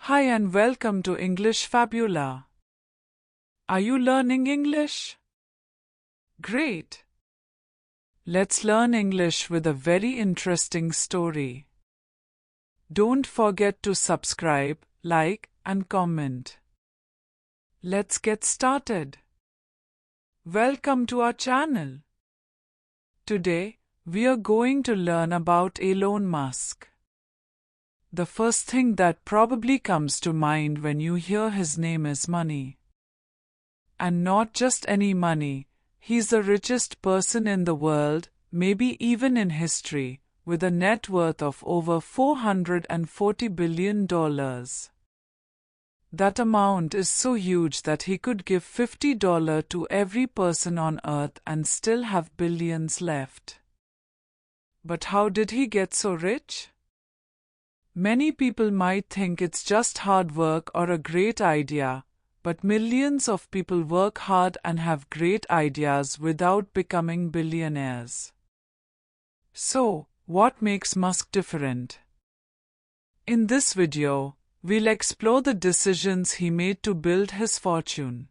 Hi and welcome to English Fabula. Are you learning English? Great! Let's learn English with a very interesting story. Don't forget to subscribe, like, and comment. Let's get started. Welcome to our channel. Today, we are going to learn about Elon Musk. The first thing that probably comes to mind when you hear his name is money. And not just any money, he's the richest person in the world, maybe even in history, with a net worth of over $440 billion. That amount is so huge that he could give $50 to every person on Earth and still have billions left. But how did he get so rich? Many people might think it's just hard work or a great idea, but millions of people work hard and have great ideas without becoming billionaires. So, what makes Musk different? In this video, we'll explore the decisions he made to build his fortune.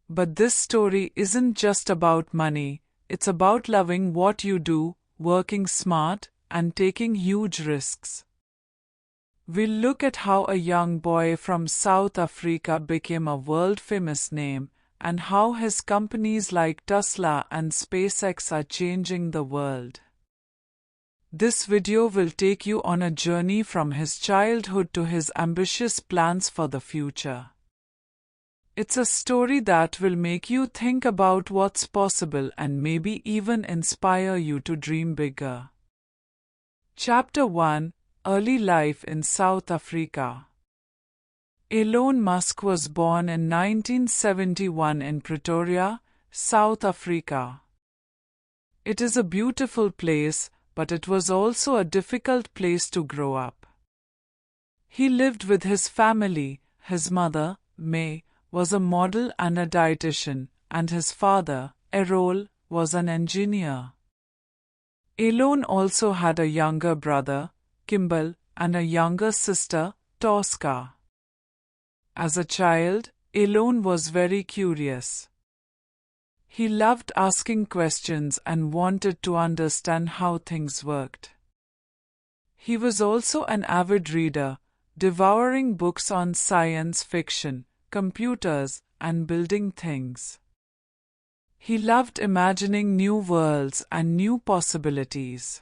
But this story isn't just about money, it's about loving what you do, working smart, and taking huge risks. We'll look at how a young boy from South Africa became a world-famous name, and how his companies like Tesla and SpaceX are changing the world. This video will take you on a journey from his childhood to his ambitious plans for the future. It's a story that will make you think about what's possible and maybe even inspire you to dream bigger. Chapter 1: Early life in South Africa. Elon Musk was born in 1971 in Pretoria, South Africa. It is a beautiful place, but it was also a difficult place to grow up. He lived with his family. His mother, May, was a model and a dietitian, and his father, Errol, was an engineer. Elon also had a younger brother, Kimball, and a younger sister, Tosca. As a child, Elon was very curious. He loved asking questions and wanted to understand how things worked. He was also an avid reader, devouring books on science fiction, computers, and building things. He loved imagining new worlds and new possibilities.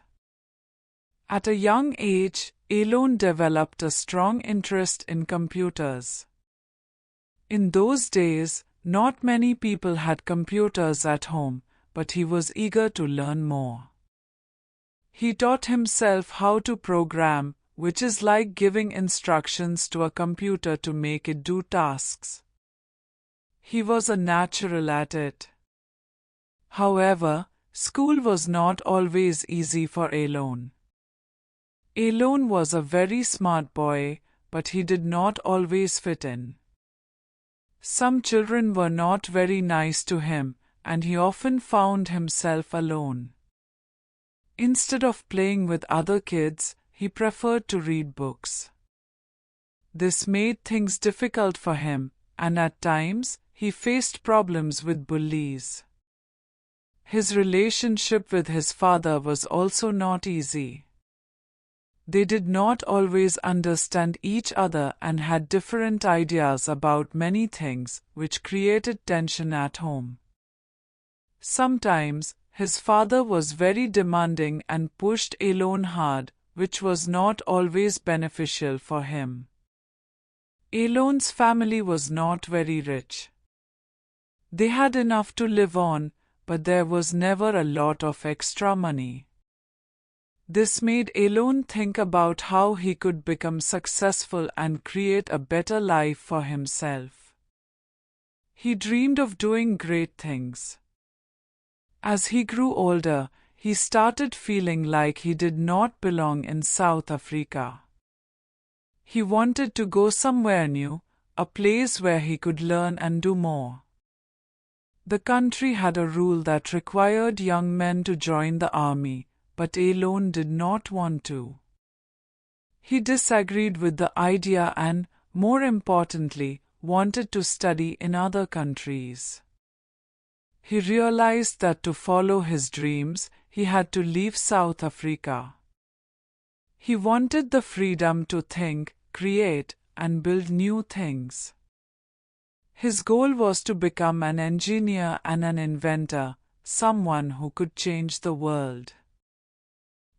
At a young age, Elon developed a strong interest in computers. In those days, not many people had computers at home, but he was eager to learn more. He taught himself how to program, which is like giving instructions to a computer to make it do tasks. He was a natural at it. However, school was not always easy for Elon. Elon was a very smart boy, but he did not always fit in. Some children were not very nice to him, and he often found himself alone. Instead of playing with other kids, he preferred to read books. This made things difficult for him, and at times, he faced problems with bullies. His relationship with his father was also not easy. They did not always understand each other and had different ideas about many things, which created tension at home. Sometimes, his father was very demanding and pushed Elon hard, which was not always beneficial for him. Elon's family was not very rich. They had enough to live on, but there was never a lot of extra money. This made Elon think about how he could become successful and create a better life for himself. He dreamed of doing great things. As he grew older, he started feeling like he did not belong in South Africa. He wanted to go somewhere new, a place where he could learn and do more. The country had a rule that required young men to join the army, but Elon did not want to. He disagreed with the idea and, more importantly, wanted to study in other countries. He realized that to follow his dreams, he had to leave South Africa. He wanted the freedom to think, create, and build new things. His goal was to become an engineer and an inventor, someone who could change the world.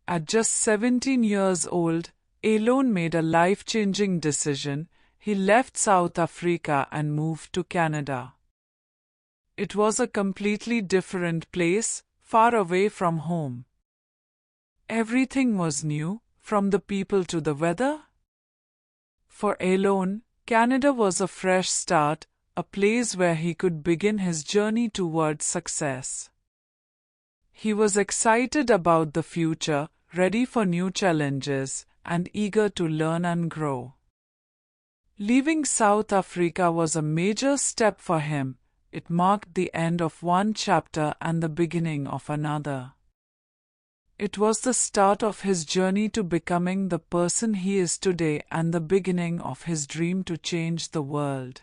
At just 17 years old, Elon made a life-changing decision. He left South Africa and moved to Canada. It was a completely different place, far away from home. Everything was new, from the people to the weather. For Elon, Canada was a fresh start, a place where he could begin his journey towards success. He was excited about the future, ready for new challenges, and eager to learn and grow. Leaving South Africa was a major step for him. It marked the end of one chapter and the beginning of another. It was the start of his journey to becoming the person he is today and the beginning of his dream to change the world.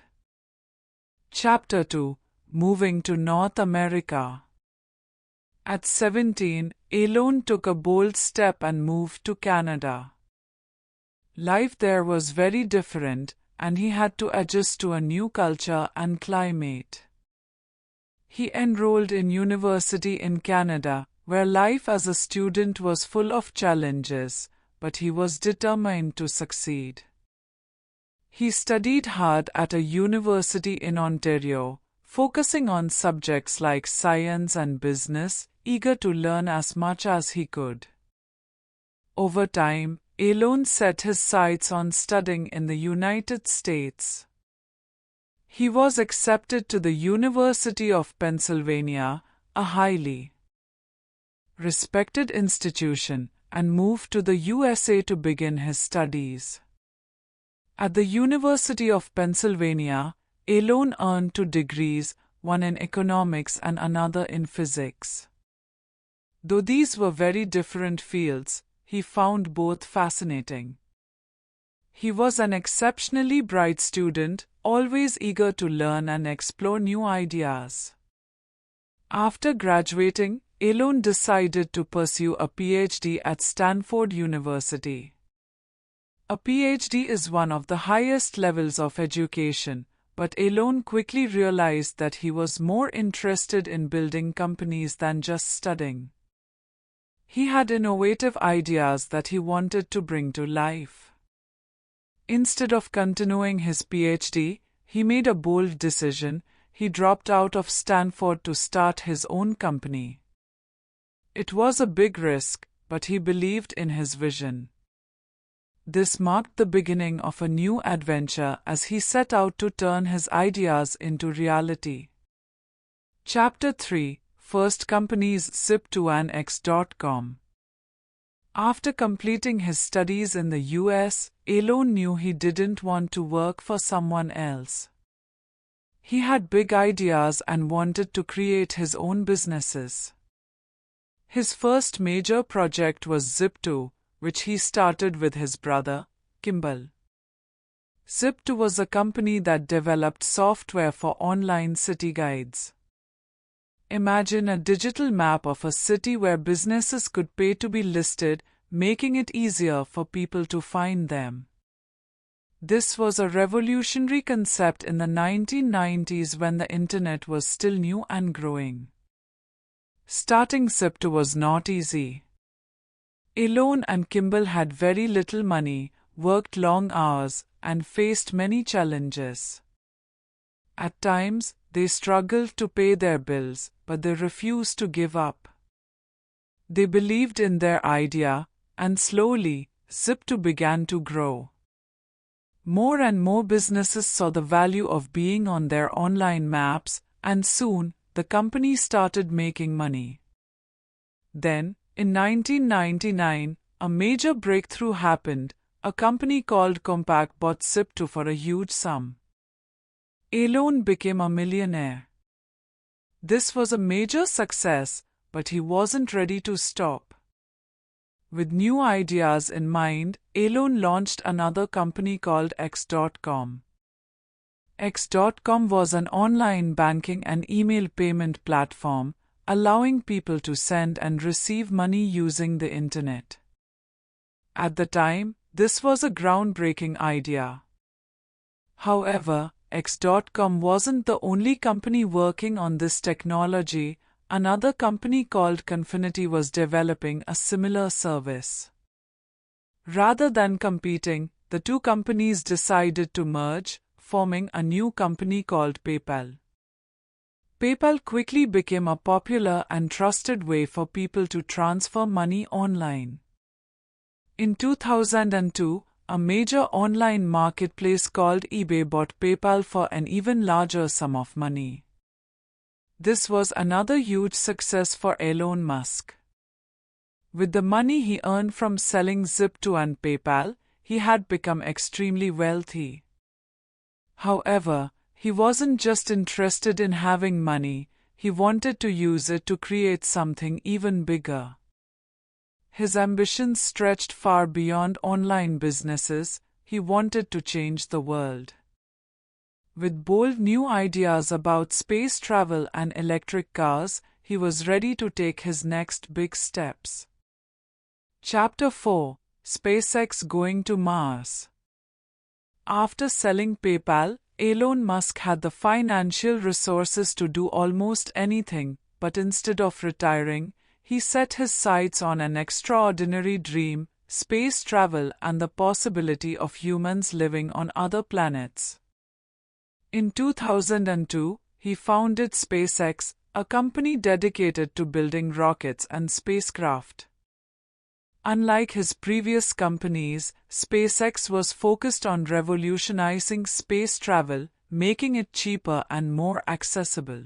Chapter 2: Moving to North America. At 17, Elon took a bold step and moved to Canada. Life there was very different, and he had to adjust to a new culture and climate. He enrolled in university in Canada, where life as a student was full of challenges, but he was determined to succeed. He studied hard at a university in Ontario, focusing on subjects like science and business, eager to learn as much as he could. Over time, Elon set his sights on studying in the United States. He was accepted to the University of Pennsylvania, a highly respected institution, and moved to the USA to begin his studies. At the University of Pennsylvania, Elon earned 2 degrees, one in economics and another in physics. Though these were very different fields, he found both fascinating. He was an exceptionally bright student, always eager to learn and explore new ideas. After graduating, Elon decided to pursue a PhD at Stanford University. A PhD is one of the highest levels of education, but Elon quickly realized that he was more interested in building companies than just studying. He had innovative ideas that he wanted to bring to life. Instead of continuing his PhD, he made a bold decision. He dropped out of Stanford to start his own company. It was a big risk, but he believed in his vision. This marked the beginning of a new adventure as he set out to turn his ideas into reality. Chapter 3: First Companies Zip2anX.com. After completing his studies in the US, Elon knew he didn't want to work for someone else. He had big ideas and wanted to create his own businesses. His first major project was Zip2, which he started with his brother, Kimball. Zip2 was a company that developed software for online city guides. Imagine a digital map of a city where businesses could pay to be listed, making it easier for people to find them. This was a revolutionary concept in the 1990s when the internet was still new and growing. Starting Zip2 was not easy. Elon and Kimball had very little money, worked long hours, and faced many challenges. At times, they struggled to pay their bills, but they refused to give up. They believed in their idea, and slowly, Zip2 began to grow. More and more businesses saw the value of being on their online maps, and soon, the company started making money. Then, in 1999, a major breakthrough happened. A company called Compaq bought Zip2 for a huge sum. Elon became a millionaire. This was a major success, but he wasn't ready to stop. With new ideas in mind, Elon launched another company called X.com. X.com was an online banking and email payment platform, allowing people to send and receive money using the internet. At the time, this was a groundbreaking idea. However, X.com wasn't the only company working on this technology. Another company called Confinity was developing a similar service. Rather than competing, the two companies decided to merge, forming a new company called PayPal. PayPal quickly became a popular and trusted way for people to transfer money online. In 2002, a major online marketplace called eBay bought PayPal for an even larger sum of money. This was another huge success for Elon Musk. With the money he earned from selling Zip2 and PayPal, he had become extremely wealthy. However, he wasn't just interested in having money, he wanted to use it to create something even bigger. His ambitions stretched far beyond online businesses. He wanted to change the world. With bold new ideas about space travel and electric cars, he was ready to take his next big steps. Chapter 4: SpaceX Going to Mars. After selling PayPal, Elon Musk had the financial resources to do almost anything, but instead of retiring, he set his sights on an extraordinary dream: space travel and the possibility of humans living on other planets. In 2002, he founded SpaceX, a company dedicated to building rockets and spacecraft. Unlike his previous companies, SpaceX was focused on revolutionizing space travel, making it cheaper and more accessible.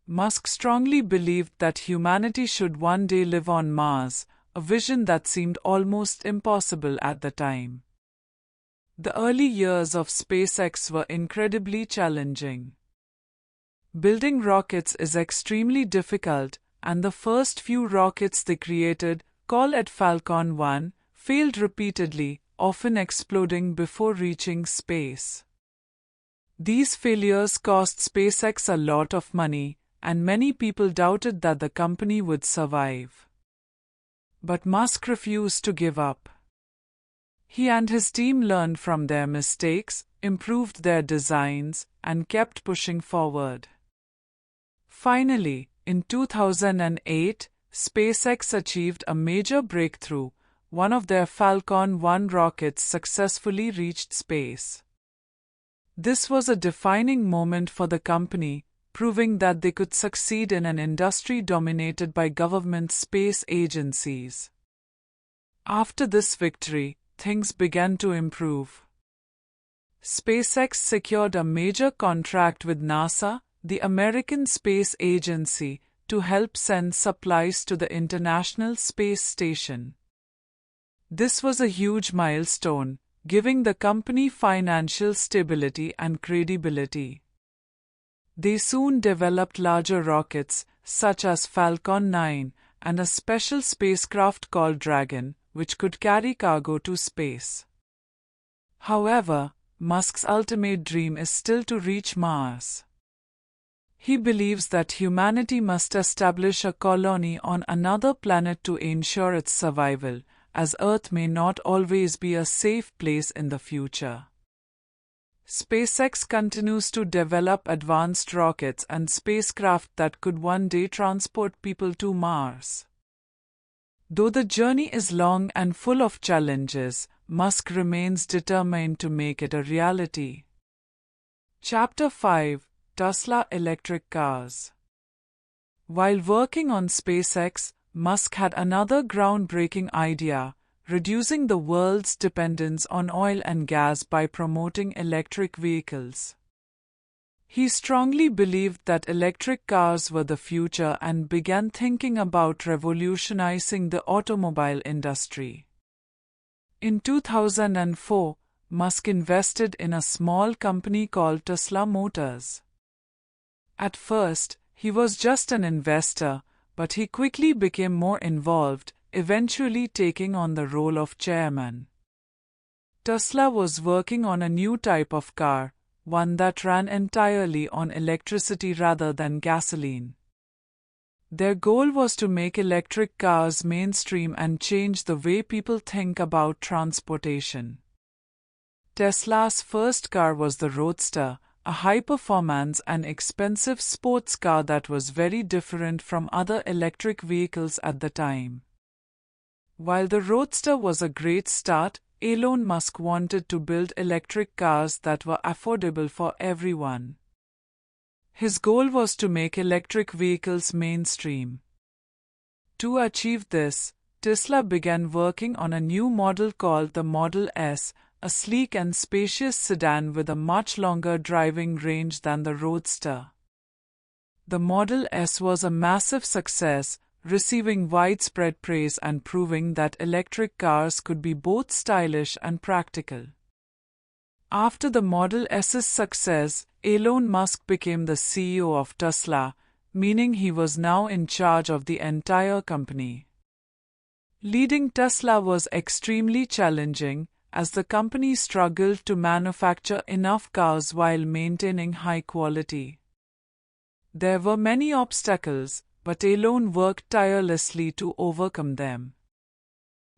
Musk strongly believed that humanity should one day live on Mars, a vision that seemed almost impossible at the time. The early years of SpaceX were incredibly challenging. Building rockets is extremely difficult, and the first few rockets they created, called Falcon 1, failed repeatedly, often exploding before reaching space. These failures cost SpaceX a lot of money, and many people doubted that the company would survive. But Musk refused to give up. He and his team learned from their mistakes, improved their designs, and kept pushing forward. Finally, in 2008, SpaceX achieved a major breakthrough. One of their Falcon 1 rockets successfully reached space. This was a defining moment for the company, proving that they could succeed in an industry dominated by government space agencies. After this victory, things began to improve. SpaceX secured a major contract with NASA, the American Space Agency, to help send supplies to the International Space Station. This was a huge milestone, giving the company financial stability and credibility. They soon developed larger rockets, such as Falcon 9, and a special spacecraft called Dragon, which could carry cargo to space. However, Musk's ultimate dream is still to reach Mars. He believes that humanity must establish a colony on another planet to ensure its survival, as Earth may not always be a safe place in the future. SpaceX continues to develop advanced rockets and spacecraft that could one day transport people to Mars. Though the journey is long and full of challenges, Musk remains determined to make it a reality. Chapter 5: Tesla Electric Cars. While working on SpaceX, Musk had another groundbreaking idea: reducing the world's dependence on oil and gas by promoting electric vehicles. He strongly believed that electric cars were the future and began thinking about revolutionizing the automobile industry. In 2004, Musk invested in a small company called Tesla Motors. At first, he was just an investor, but he quickly became more involved, eventually taking on the role of chairman. Tesla was working on a new type of car, one that ran entirely on electricity rather than gasoline. Their goal was to make electric cars mainstream and change the way people think about transportation. Tesla's first car was the Roadster, a high-performance and expensive sports car that was very different from other electric vehicles at the time. While the Roadster was a great start, Elon Musk wanted to build electric cars that were affordable for everyone. His goal was to make electric vehicles mainstream. To achieve this, Tesla began working on a new model called the Model S, a sleek and spacious sedan with a much longer driving range than the Roadster. The Model S was a massive success, receiving widespread praise and proving that electric cars could be both stylish and practical. After the Model S's success, Elon Musk became the CEO of Tesla, meaning he was now in charge of the entire company. Leading Tesla was extremely challenging, as the company struggled to manufacture enough cars while maintaining high quality. There were many obstacles, but Elon worked tirelessly to overcome them.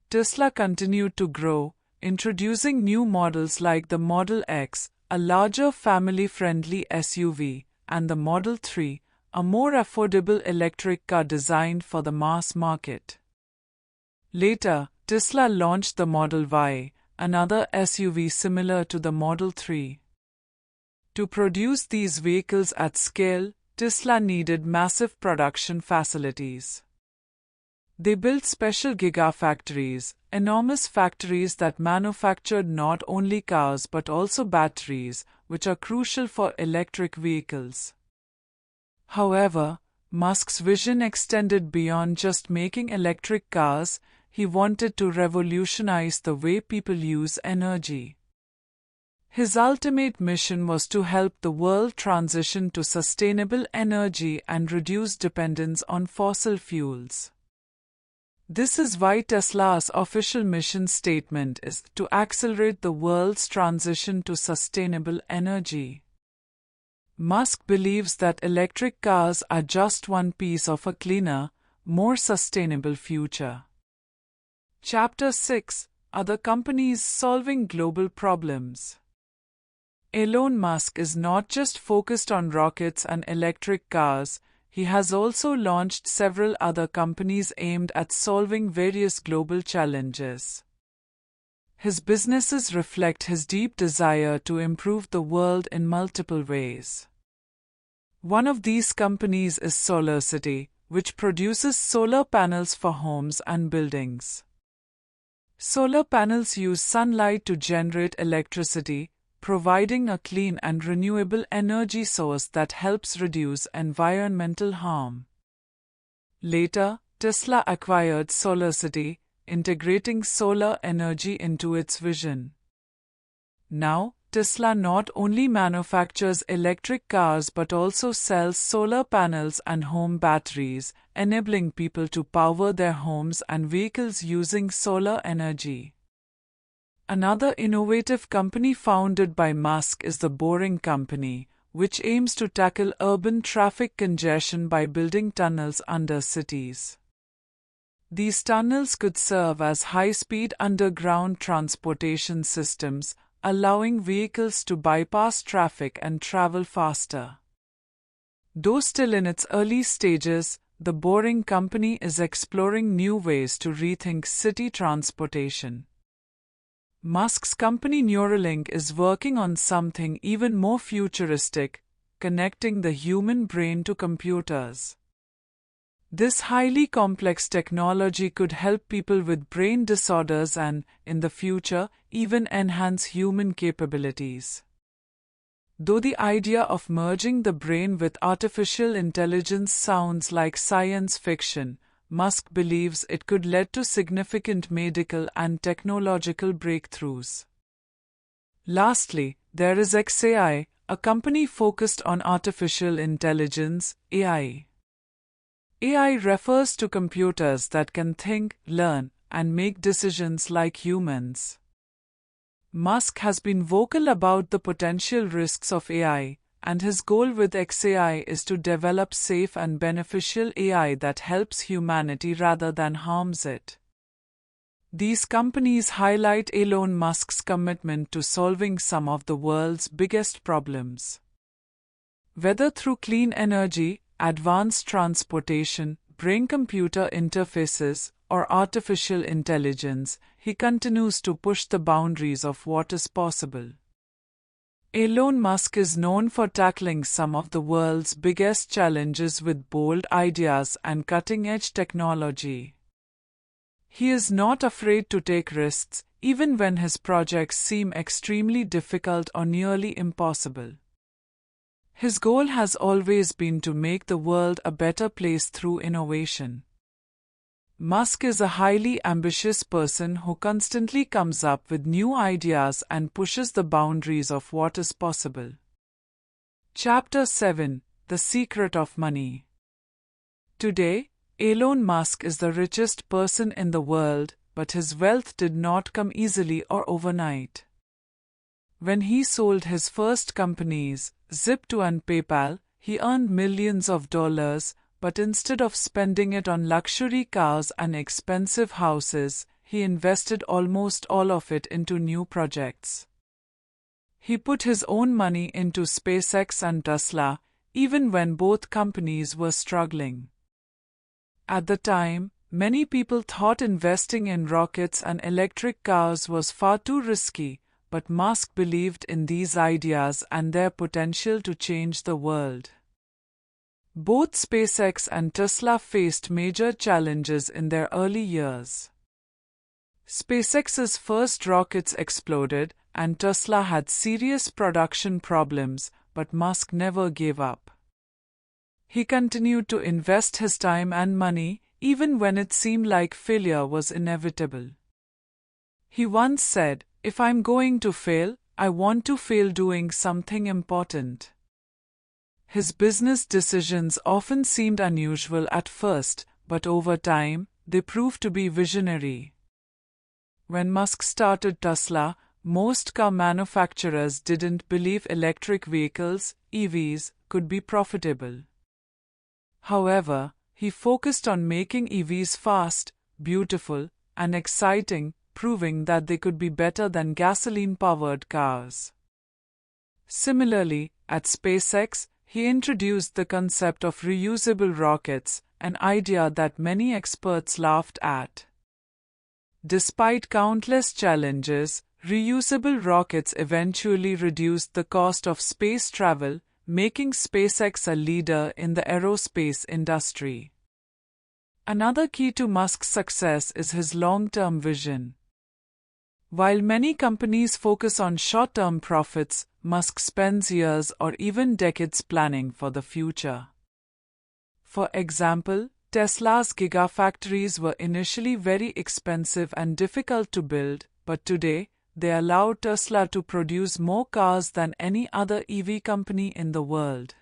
Tesla continued to grow, introducing new models like the Model X, a larger family-friendly SUV, and the Model 3, a more affordable electric car designed for the mass market. Later, Tesla launched the Model Y, another SUV similar to the Model 3. To produce these vehicles at scale, Tesla needed massive production facilities. They built special gigafactories, enormous factories that manufactured not only cars but also batteries, which are crucial for electric vehicles. However, Musk's vision extended beyond just making electric cars. He wanted to revolutionize the way people use energy. His ultimate mission was to help the world transition to sustainable energy and reduce dependence on fossil fuels. This is why Tesla's official mission statement is to accelerate the world's transition to sustainable energy. Musk believes that electric cars are just one piece of a cleaner, more sustainable future. Chapter 6: Other Companies Solving Global Problems. Elon Musk is not just focused on rockets and electric cars. He has also launched several other companies aimed at solving various global challenges. His businesses reflect his deep desire to improve the world in multiple ways. One of these companies is SolarCity, which produces solar panels for homes and buildings. Solar panels use sunlight to generate electricity, providing a clean and renewable energy source that helps reduce environmental harm. Later, Tesla acquired SolarCity, integrating solar energy into its vision. Now, Tesla not only manufactures electric cars but also sells solar panels and home batteries, enabling people to power their homes and vehicles using solar energy. Another innovative company founded by Musk is the Boring Company, which aims to tackle urban traffic congestion by building tunnels under cities. These tunnels could serve as high-speed underground transportation systems, allowing vehicles to bypass traffic and travel faster. Though still in its early stages, the Boring Company is exploring new ways to rethink city transportation. Musk's company Neuralink is working on something even more futuristic, connecting the human brain to computers. This highly complex technology could help people with brain disorders and, in the future, even enhance human capabilities. Though the idea of merging the brain with artificial intelligence sounds like science fiction, Musk believes it could lead to significant medical and technological breakthroughs. Lastly, there is xAI, a company focused on artificial intelligence, AI. AI refers to computers that can think, learn, and make decisions like humans. Musk has been vocal about the potential risks of AI, and his goal with XAI is to develop safe and beneficial AI that helps humanity rather than harms it. These companies highlight Elon Musk's commitment to solving some of the world's biggest problems. Whether through clean energy, advanced transportation, brain-computer interfaces, or artificial intelligence, he continues to push the boundaries of what is possible. Elon Musk is known for tackling some of the world's biggest challenges with bold ideas and cutting-edge technology. He is not afraid to take risks, even when his projects seem extremely difficult or nearly impossible. His goal has always been to make the world a better place through innovation. Musk is a highly ambitious person who constantly comes up with new ideas and pushes the boundaries of what is possible. Chapter 7: The Secret of Money. Today, Elon Musk is the richest person in the world, but his wealth did not come easily or overnight. When he sold his first companies, Zip2 and PayPal, he earned millions of dollars, but instead of spending it on luxury cars and expensive houses, he invested almost all of it into new projects. He put his own money into SpaceX and Tesla, even when both companies were struggling. At the time, many people thought investing in rockets and electric cars was far too risky, but Musk believed in these ideas and their potential to change the world. Both SpaceX and Tesla faced major challenges in their early years. SpaceX's first rockets exploded, and Tesla had serious production problems, but Musk never gave up. He continued to invest his time and money, even when it seemed like failure was inevitable. He once said, "If I'm going to fail, I want to fail doing something important." His business decisions often seemed unusual at first, but over time, they proved to be visionary. When Musk started Tesla, most car manufacturers didn't believe electric vehicles, EVs, could be profitable. However, he focused on making EVs fast, beautiful, and exciting, proving that they could be better than gasoline-powered cars. Similarly, at SpaceX, he introduced the concept of reusable rockets, an idea that many experts laughed at. Despite countless challenges, reusable rockets eventually reduced the cost of space travel, making SpaceX a leader in the aerospace industry. Another key to Musk's success is his long-term vision. While many companies focus on short-term profits, Musk spends years or even decades planning for the future. For example, Tesla's gigafactories were initially very expensive and difficult to build, but today, they allow Tesla to produce more cars than any other EV company in the world.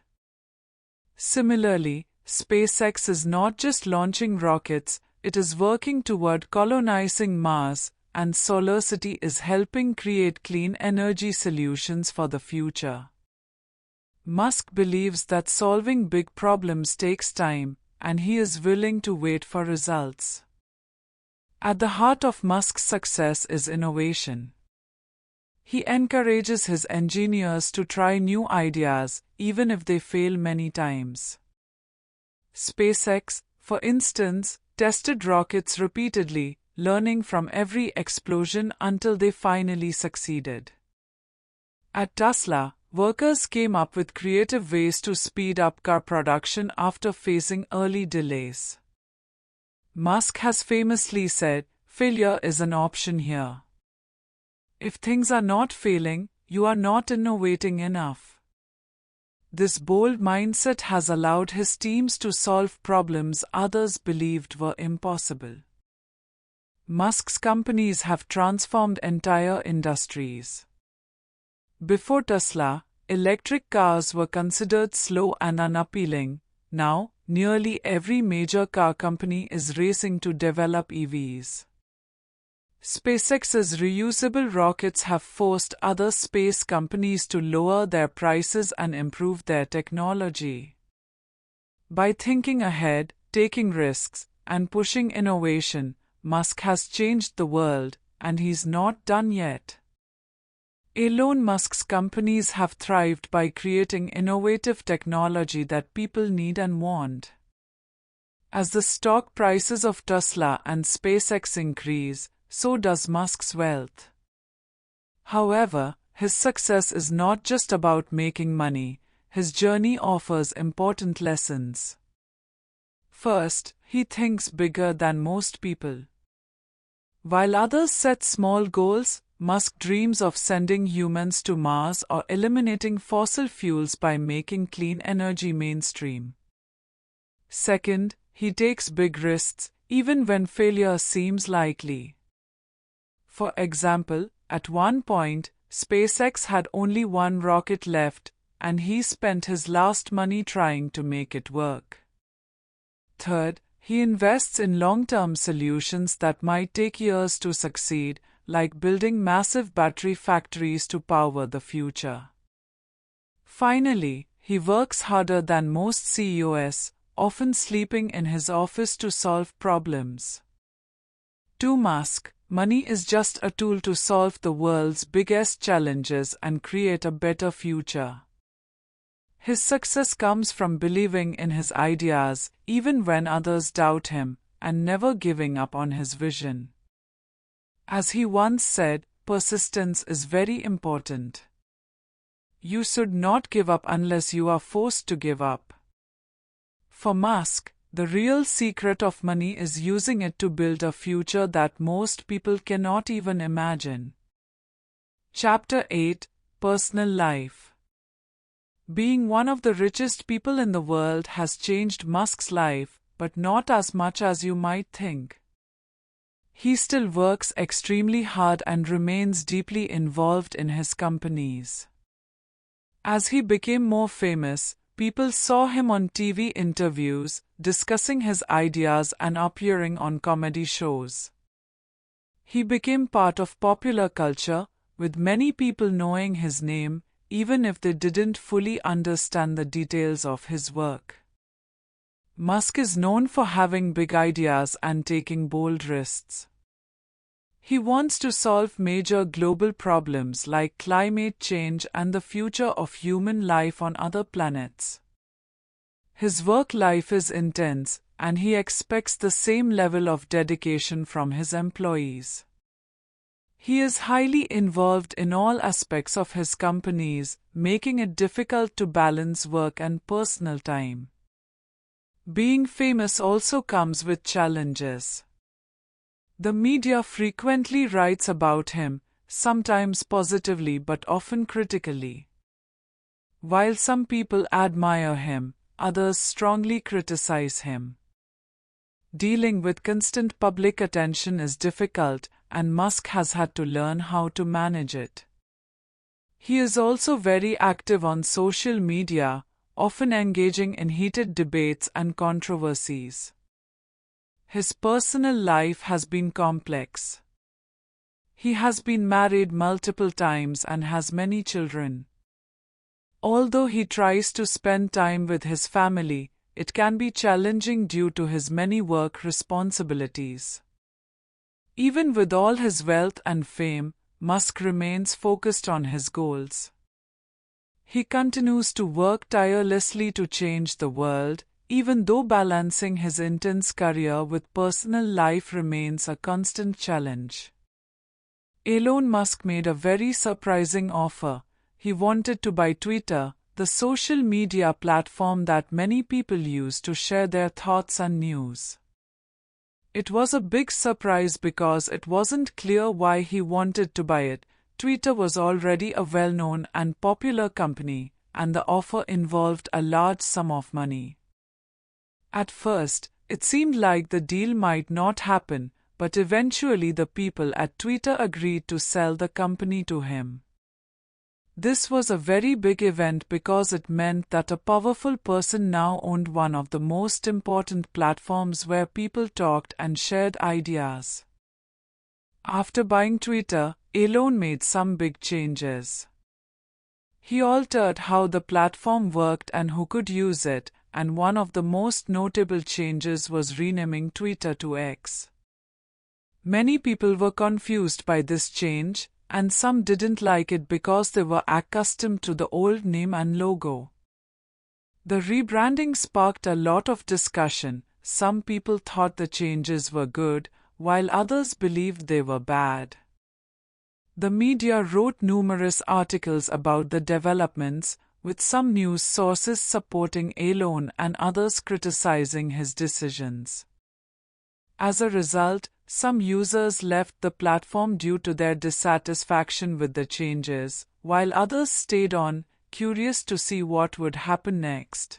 Similarly, SpaceX is not just launching rockets, it is working toward colonizing Mars, and SolarCity is helping create clean energy solutions for the future. Musk believes that solving big problems takes time, and he is willing to wait for results. At the heart of Musk's success is innovation. He encourages his engineers to try new ideas, even if they fail many times. SpaceX, for instance, tested rockets repeatedly, learning from every explosion until they finally succeeded. At Tesla, workers came up with creative ways to speed up car production after facing early delays. Musk has famously said, "Failure is an option here. If things are not failing, you are not innovating enough." This bold mindset has allowed his teams to solve problems others believed were impossible. Musk's companies have transformed entire industries. Before Tesla, electric cars were considered slow and unappealing. Now, nearly every major car company is racing to develop EVs. SpaceX's reusable rockets have forced other space companies to lower their prices and improve their technology. By thinking ahead, taking risks, and pushing innovation, Musk has changed the world, and he's not done yet. Elon Musk's companies have thrived by creating innovative technology that people need and want. As the stock prices of Tesla and SpaceX increase, so does Musk's wealth. However, his success is not just about making money. His journey offers important lessons. First, he thinks bigger than most people. While others set small goals, Musk dreams of sending humans to Mars or eliminating fossil fuels by making clean energy mainstream. Second, he takes big risks, even when failure seems likely. For example, at one point, SpaceX had only one rocket left, and he spent his last money trying to make it work. Third, he invests in long-term solutions that might take years to succeed, like building massive battery factories to power the future. Finally, he works harder than most CEOs, often sleeping in his office to solve problems. To Musk, money is just a tool to solve the world's biggest challenges and create a better future. His success comes from believing in his ideas, even when others doubt him, and never giving up on his vision. As he once said, persistence is very important. You should not give up unless you are forced to give up. For Musk, the real secret of money is using it to build a future that most people cannot even imagine. Chapter 8: Personal Life. Being one of the richest people in the world has changed Musk's life, but not as much as you might think. He still works extremely hard and remains deeply involved in his companies. As he became more famous, people saw him on TV interviews, discussing his ideas and appearing on comedy shows. He became part of popular culture, with many people knowing his name, even if they didn't fully understand the details of his work. Musk is known for having big ideas and taking bold risks. He wants to solve major global problems like climate change and the future of human life on other planets. His work life is intense, and he expects the same level of dedication from his employees. He is highly involved in all aspects of his companies, making it difficult to balance work and personal time. Being famous also comes with challenges. The media frequently writes about him, sometimes positively but often critically. While some people admire him, others strongly criticize him. Dealing with constant public attention is difficult, and Musk has had to learn how to manage it. He is also very active on social media, often engaging in heated debates and controversies. His personal life has been complex. He has been married multiple times and has many children. Although he tries to spend time with his family, it can be challenging due to his many work responsibilities. Even with all his wealth and fame, Musk remains focused on his goals. He continues to work tirelessly to change the world, even though balancing his intense career with personal life remains a constant challenge. Elon Musk made a very surprising offer. He wanted to buy Twitter, the social media platform that many people use to share their thoughts and news. It was a big surprise because it wasn't clear why he wanted to buy it. Twitter was already a well-known and popular company, and the offer involved a large sum of money. At first, it seemed like the deal might not happen, but eventually the people at Twitter agreed to sell the company to him. This was a very big event because it meant that a powerful person now owned one of the most important platforms where people talked and shared ideas. After buying Twitter, Elon made some big changes. He altered how the platform worked and who could use it, and one of the most notable changes was renaming Twitter to X. Many people were confused by this change, and some didn't like it because they were accustomed to the old name and logo. The rebranding sparked a lot of discussion. Some people thought the changes were good, while others believed they were bad. The media wrote numerous articles about the developments, with some news sources supporting Elon and others criticizing his decisions. As a result, some users left the platform due to their dissatisfaction with the changes, while others stayed on, curious to see what would happen next.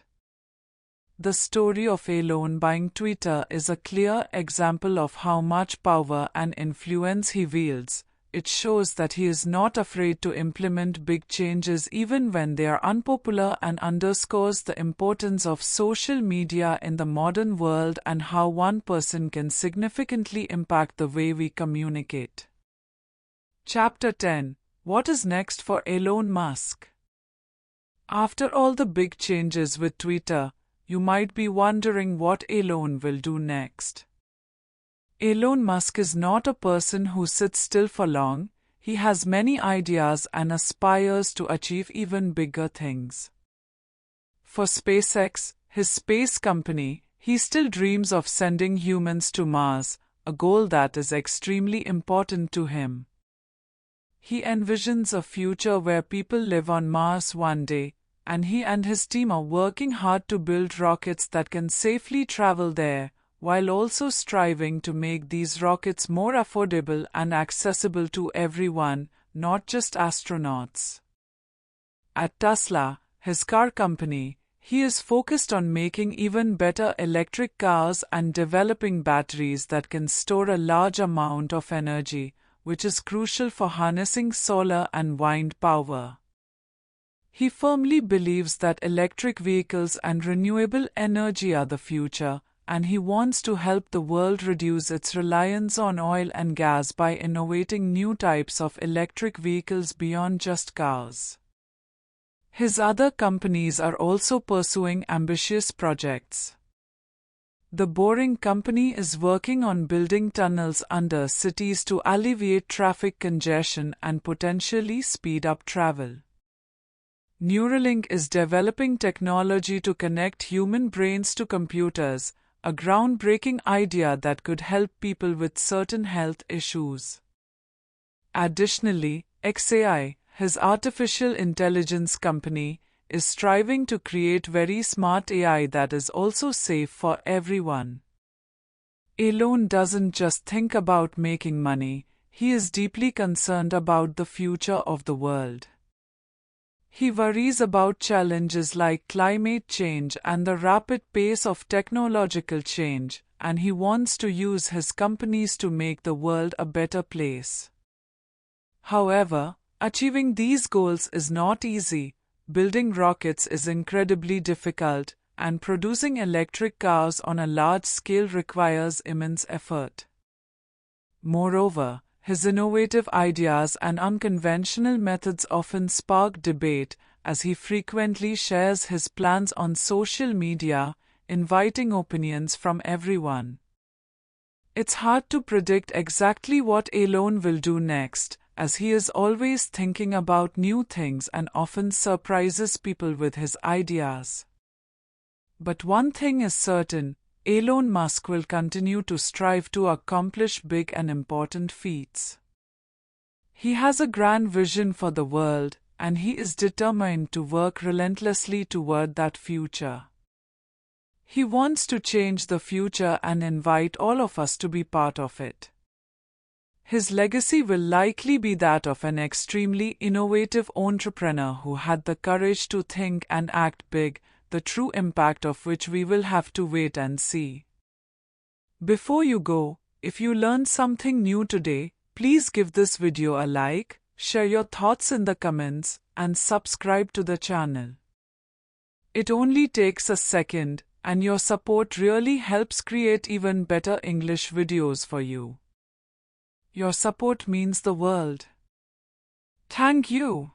The story of Elon buying Twitter is a clear example of how much power and influence he wields. It shows that he is not afraid to implement big changes even when they are unpopular, and underscores the importance of social media in the modern world and how one person can significantly impact the way we communicate. Chapter 10: What is next for Elon Musk? After all the big changes with Twitter, you might be wondering what Elon will do next. Elon Musk is not a person who sits still for long. He has many ideas and aspires to achieve even bigger things. For SpaceX, his space company, he still dreams of sending humans to Mars, a goal that is extremely important to him. He envisions a future where people live on Mars one day, and he and his team are working hard to build rockets that can safely travel there, while also striving to make these rockets more affordable and accessible to everyone, not just astronauts. At Tesla, his car company, he is focused on making even better electric cars and developing batteries that can store a large amount of energy, which is crucial for harnessing solar and wind power. He firmly believes that electric vehicles and renewable energy are the future, and he wants to help the world reduce its reliance on oil and gas by innovating new types of electric vehicles beyond just cars. His other companies are also pursuing ambitious projects. The Boring Company is working on building tunnels under cities to alleviate traffic congestion and potentially speed up travel. Neuralink is developing technology to connect human brains to computers, a groundbreaking idea that could help people with certain health issues. Additionally, xAI, his artificial intelligence company, is striving to create very smart AI that is also safe for everyone. Elon doesn't just think about making money, he is deeply concerned about the future of the world. He worries about challenges like climate change and the rapid pace of technological change, and he wants to use his companies to make the world a better place. However, achieving these goals is not easy. Building rockets is incredibly difficult, and producing electric cars on a large scale requires immense effort. Moreover, his innovative ideas and unconventional methods often spark debate, as he frequently shares his plans on social media, inviting opinions from everyone. It's hard to predict exactly what Elon will do next, as he is always thinking about new things and often surprises people with his ideas. But one thing is certain: Elon Musk will continue to strive to accomplish big and important feats. He has a grand vision for the world, and he is determined to work relentlessly toward that future. He wants to change the future and invite all of us to be part of it. His legacy will likely be that of an extremely innovative entrepreneur who had the courage to think and act big, the true impact of which we will have to wait and see. Before you go, if you learned something new today, please give this video a like, share your thoughts in the comments, and subscribe to the channel. It only takes a second, and your support really helps create even better English videos for you. Your support means the world. Thank you.